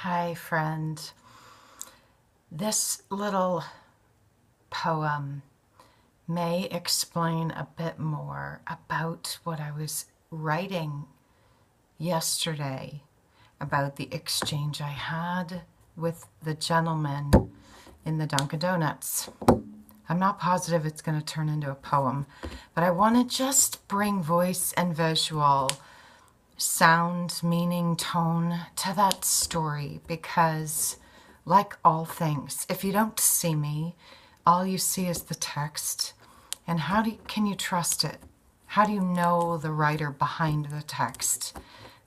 Hi, friend. This little poem may explain a bit more about what I was writing yesterday about the exchange I had with the gentleman in the Dunkin' Donuts. I'm not positive it's going to turn into a poem, but I want to just bring voice and visual, sound, meaning, tone to that story because, like all things, if you don't see me, all you see is the text. And can you trust it? How do you know the writer behind the text?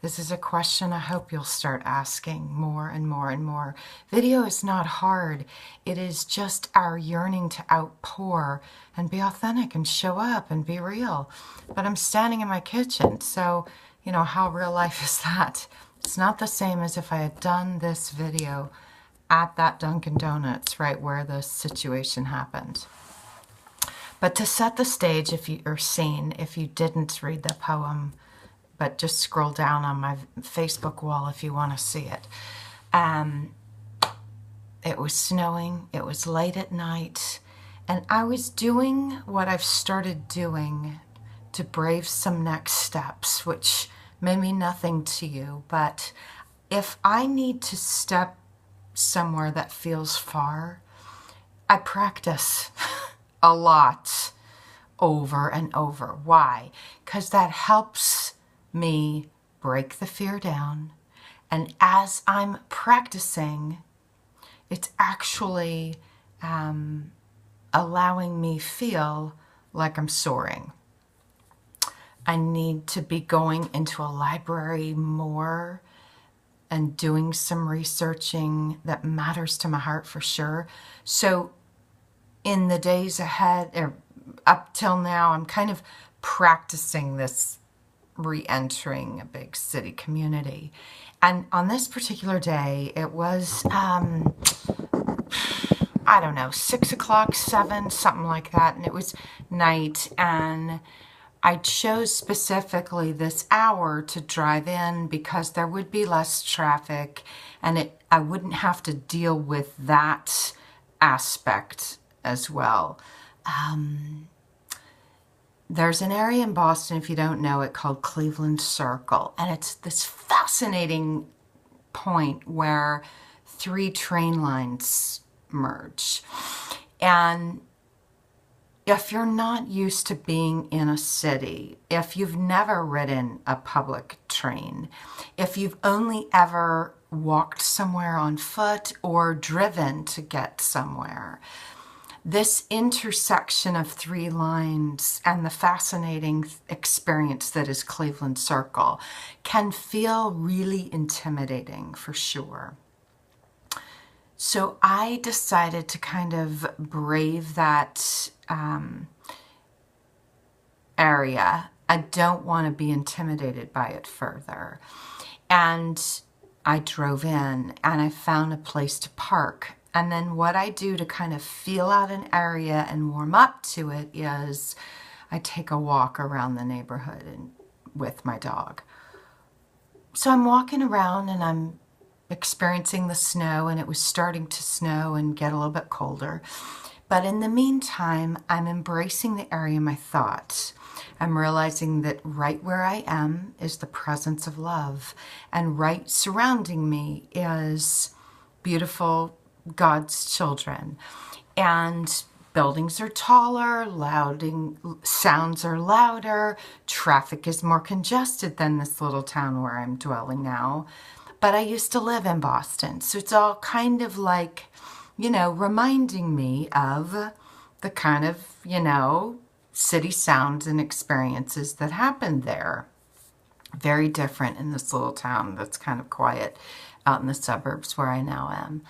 This is a question I hope you'll start asking more and more and more. Video is not hard. It is just our yearning to outpour and be authentic and show up and be real. But I'm standing in my kitchen, so, how real life is that? It's not the same as if I had done this video at that Dunkin' Donuts, right where the situation happened. But to set the stage, if you didn't read the poem, but just scroll down on my Facebook wall if you want to see it. It was snowing, it was late at night, and I was doing what I've started doing to brave some next steps, which may mean nothing to you, but if I need to step somewhere that feels far, I practice a lot over and over. Why? Because that helps me break the fear down. And as I'm practicing, it's actually allowing me feel like I'm soaring. I need to be going into a library more and doing some researching that matters to my heart for sure. So in the days ahead, or up till now, I'm kind of practicing this re-entering a big city community. And on this particular day, it was, I don't know, 6 o'clock, 7, something like that. And it was night. And I chose specifically this hour to drive in because there would be less traffic and I wouldn't have to deal with that aspect as well. There's an area in Boston, if you don't know it, called Cleveland Circle. And it's this fascinating point where 3 train lines merge. And if you're not used to being in a city, if you've never ridden a public train, if you've only ever walked somewhere on foot or driven to get somewhere, this intersection of 3 lines and the fascinating experience that is Cleveland Circle can feel really intimidating for sure. So I decided to kind of brave that area. I don't want to be intimidated by it further. And I drove in and I found a place to park. And then what I do to kind of feel out an area and warm up to it is I take a walk around the neighborhood with my dog. So I'm walking around and I'm experiencing the snow, and it was starting to snow and get a little bit colder. But in the meantime, I'm embracing the area of my thoughts. I'm realizing that right where I am is the presence of love, and right surrounding me is beautiful God's children. And buildings are taller, sounds are louder, traffic is more congested than this little town where I'm dwelling now. But I used to live in Boston, so it's all kind of like, reminding me of the kind of, city sounds and experiences that happened there. Very different in this little town that's kind of quiet out in the suburbs where I now am.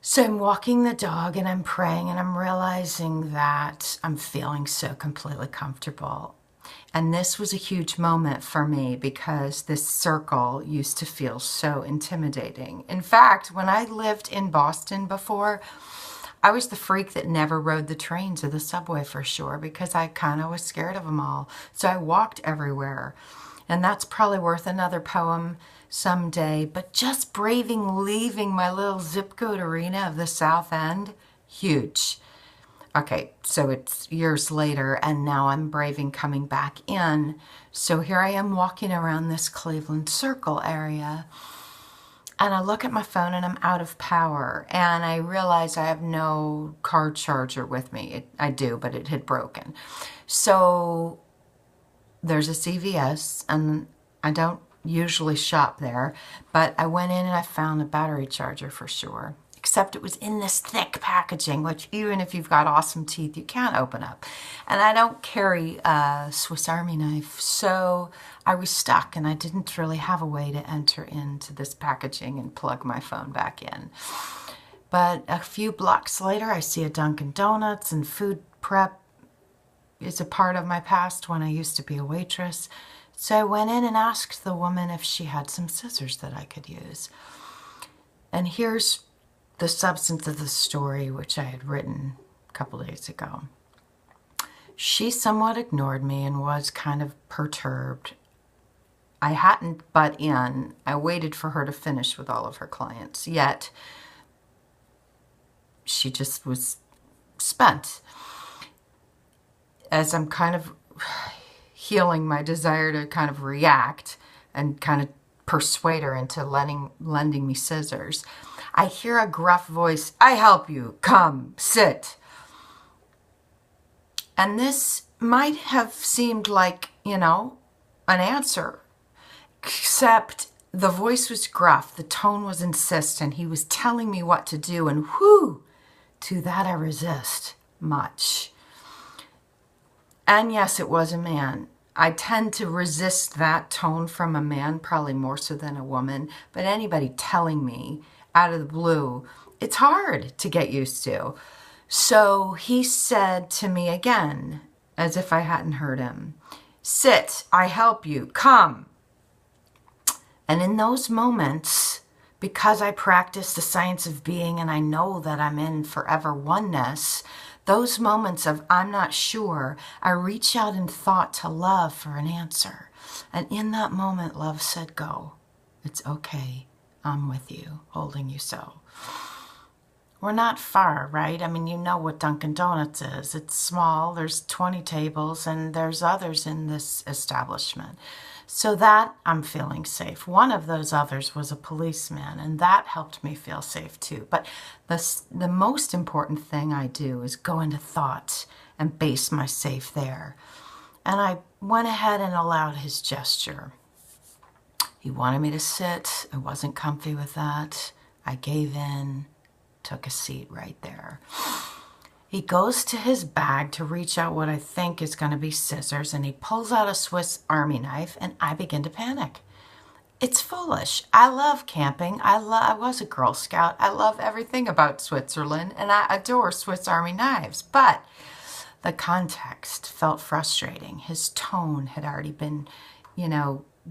So I'm walking the dog and I'm praying and I'm realizing that I'm feeling so completely comfortable. And this was a huge moment for me because this circle used to feel so intimidating. In fact, when I lived in Boston before, I was the freak that never rode the trains or the subway for sure because I kind of was scared of them all. So I walked everywhere. And that's probably worth another poem someday, but just braving leaving my little zip code arena of the South End, huge. Okay, so it's years later, and now I'm braving coming back in. So here I am walking around this Cleveland Circle area, and I look at my phone and I'm out of power, and I realize I have no car charger with me. I do, but it had broken. So there's a CVS, and I don't usually shop there, but I went in and I found a battery charger for sure. Except it was in this thick packaging, which even if you've got awesome teeth, you can't open up. And I don't carry a Swiss Army knife, so I was stuck and I didn't really have a way to enter into this packaging and plug my phone back in. But a few blocks later, I see a Dunkin' Donuts, and food prep is a part of my past when I used to be a waitress. So I went in and asked the woman if she had some scissors that I could use. And here's the substance of the story, which I had written a couple days ago. She somewhat ignored me and was kind of perturbed. I hadn't butt in. I waited for her to finish with all of her clients, yet she just was spent. As I'm kind of healing my desire to kind of react and kind of persuade her into lending me scissors, I hear a gruff voice, "I help you, come, sit." And this might have seemed like, an answer, except the voice was gruff, the tone was insistent, he was telling me what to do, and whew, to that I resist much. And yes, it was a man. I tend to resist that tone from a man, probably more so than a woman, but anybody telling me out of the blue, it's hard to get used to. So he said to me again, as if I hadn't heard him, "Sit, I help you, come." And in those moments, because I practice the science of being and I know that I'm in forever oneness, those moments of I'm not sure, I reach out in thought to love for an answer. And in that moment, love said, "Go. It's okay. I'm with you, holding you so." We're not far, right? I mean, you know what Dunkin' Donuts is. It's small, there's 20 tables, and there's others in this establishment. So that I'm feeling safe. One of those others was a policeman, and that helped me feel safe too. But the most important thing I do is go into thought and base my safe there. And I went ahead and allowed his gesture. He wanted me to sit. I wasn't comfy with that. I gave in, took a seat right there. He goes to his bag to reach out what I think is going to be scissors, and he pulls out a Swiss Army knife, and I begin to panic. It's foolish. I love camping. I was a Girl Scout. I love everything about Switzerland, and I adore Swiss Army knives. But the context felt frustrating. His tone had already been,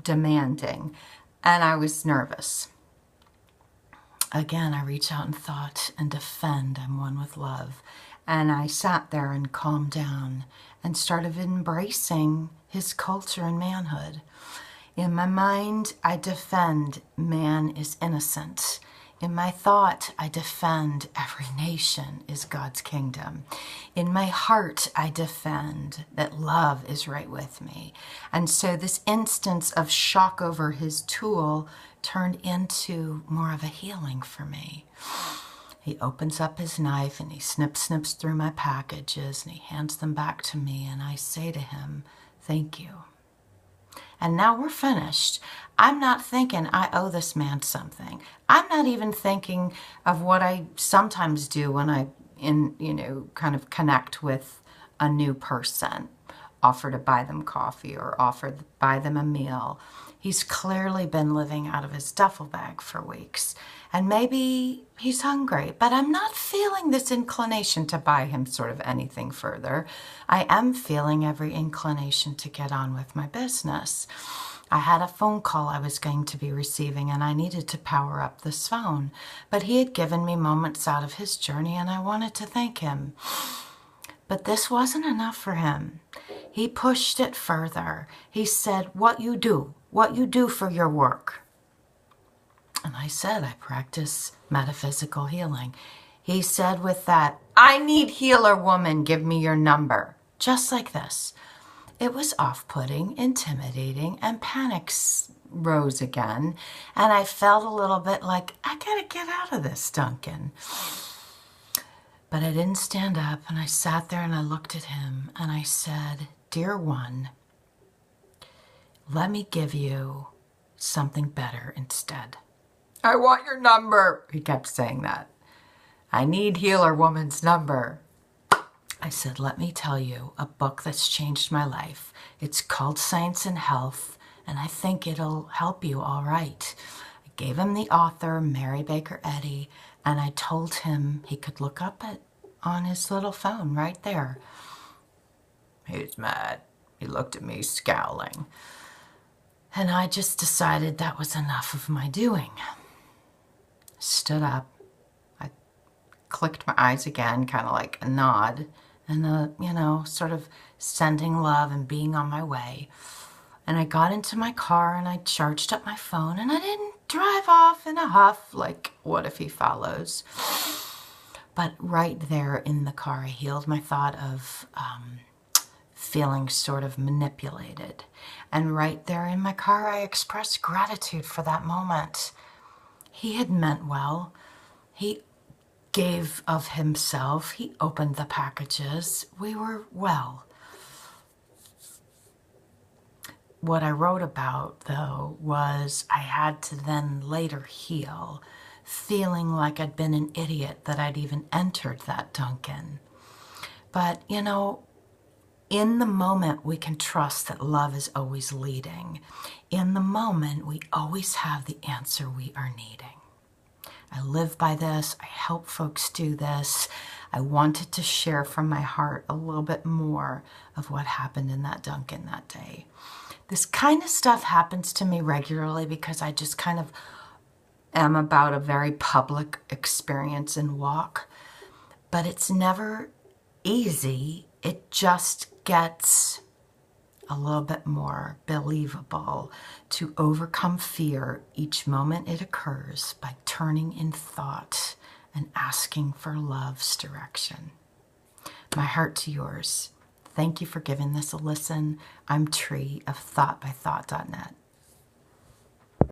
demanding, and I was nervous. Again, I reach out in thought and defend. I'm one with love. And I sat there and calmed down and started embracing his culture and manhood. In my mind, I defend man is innocent. In my thought, I defend every nation is God's kingdom. In my heart, I defend that love is right with me. And so this instance of shock over his tool turned into more of a healing for me. He opens up his knife and he snips through my packages and he hands them back to me, and I say to him, "Thank you." And now we're finished. I'm not thinking I owe this man something. I'm not even thinking of what I sometimes do when I kind of connect with a new person, offer to buy them coffee or offer to buy them a meal. He's clearly been living out of his duffel bag for weeks, and maybe he's hungry, but I'm not feeling this inclination to buy him sort of anything further. I am feeling every inclination to get on with my business. I had a phone call I was going to be receiving, and I needed to power up this phone, but he had given me moments out of his journey, and I wanted to thank him. But this wasn't enough for him. He pushed it further. He said, what you do for your work. And I said, I practice metaphysical healing. He said with that, I need healer woman, give me your number. Just like this. It was off-putting, intimidating, and panic rose again. And I felt a little bit like, I gotta get out of this, Duncan. But I didn't stand up, and I sat there and I looked at him and I said, Dear one, let me give you something better instead. I want your number. He kept saying that. I need healer woman's number. I said, let me tell you a book that's changed my life. It's called Science and Health, and I think it'll help you all right. I gave him the author, Mary Baker Eddy, and I told him he could look up it on his little phone right there. He was mad. He looked at me scowling. And I just decided that was enough of my doing. Stood up. I clicked my eyes again, kind of like a nod, and sort of sending love and being on my way. And I got into my car and I charged up my phone, and I didn't drive off in a huff like, what if he follows? But right there in the car, I healed my thought of feeling sort of manipulated. And right there in my car, I expressed gratitude for that moment. He had meant well. He gave of himself. He opened the packages. We were well. What I wrote about, though, was I had to then later heal, feeling like I'd been an idiot that I'd even entered that Duncan. But, in the moment, we can trust that love is always leading. In the moment, we always have the answer we are needing. I live by this. I help folks do this. I wanted to share from my heart a little bit more of what happened in that Duncan that day. This kind of stuff happens to me regularly because I just kind of am about a very public experience and walk. But it's never easy. It just gets a little bit more believable to overcome fear each moment it occurs by turning in thought and asking for love's direction. My heart to yours. Thank you for giving this a listen. I'm Tree of thoughtbythought.net.